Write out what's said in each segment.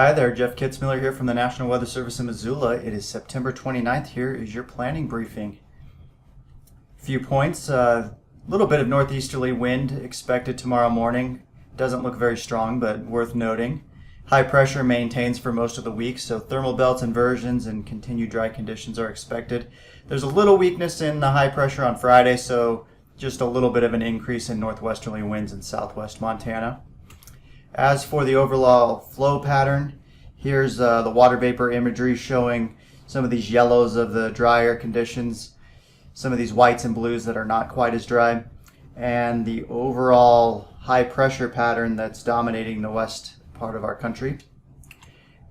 Hi there, Jeff Kitzmiller here from the National Weather Service in Missoula. It is September 29th. Here is your planning briefing. Few points. A little bit of northeasterly wind expected tomorrow morning. Doesn't look very strong, but worth noting. High pressure maintains for most of the week, so thermal belt inversions and continued dry conditions are expected. There's a little weakness in the high pressure on Friday, so just a little bit of an increase in northwesterly winds in southwest Montana. As for the overall flow pattern, here's the water vapor imagery showing some of these yellows of the drier conditions, some of these whites and blues that are not quite as dry, and the overall high pressure pattern that's dominating the west part of our country.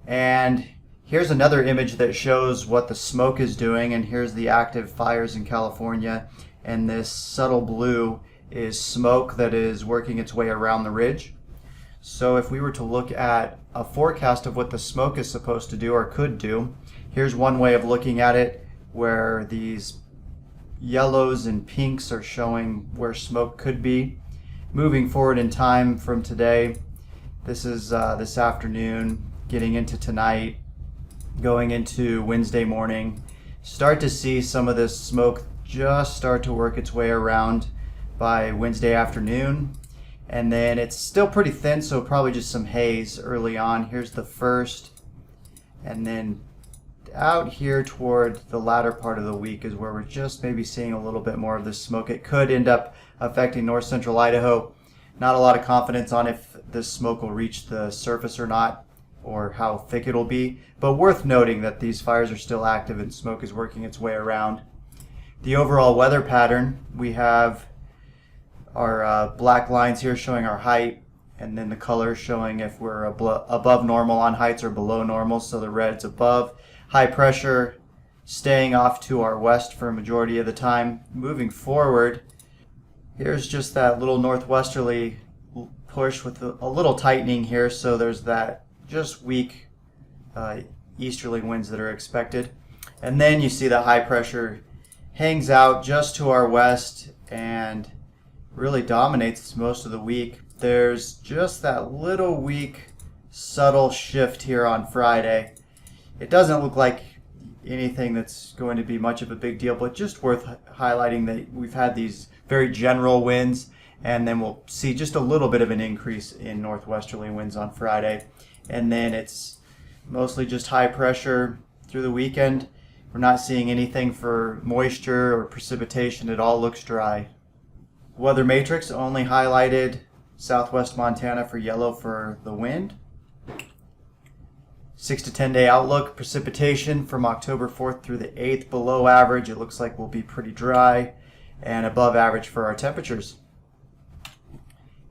And here's another image that shows what the smoke is doing, and here's the active fires in California, and this subtle blue is smoke that is working its way around the ridge. So if we were to look at a forecast of what the smoke is supposed to do or could do, here's one way of looking at it where these yellows and pinks are showing where smoke could be. Moving forward in time from today, this is this afternoon, getting into tonight, going into Wednesday morning, start to see some of this smoke just start to work its way around by Wednesday afternoon. And then it's still pretty thin, so probably just some haze early on. Here's the first. And then out here toward the latter part of the week is where we're just maybe seeing a little bit more of this smoke. It could end up affecting north central Idaho. Not a lot of confidence on if this smoke will reach the surface or not, or how thick it'll be. But worth noting that these fires are still active and smoke is working its way around. The overall weather pattern, we have our black lines here showing our height, and then the colors showing if we're above normal on heights or below normal, so the red's above. High pressure staying off to our west for a majority of the time. Moving forward, here's just that little northwesterly push with a little tightening here, so there's that just weak easterly winds that are expected. And then you see the high pressure hangs out just to our west and really dominates most of the week. There's just that little weak subtle shift here on Friday. It doesn't look like anything that's going to be much of a big deal, but just worth highlighting that we've had these very general winds, and then we'll see just a little bit of an increase in northwesterly winds on Friday. And then it's mostly just high pressure through the weekend. We're not seeing anything for moisture or precipitation. It all looks dry. Weather matrix only highlighted southwest Montana for yellow for the wind. 6 to 10 day outlook, precipitation from October 4th through the 8th below average. It looks like we'll be pretty dry, and above average for our temperatures.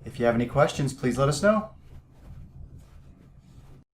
If you have any questions, please let us know.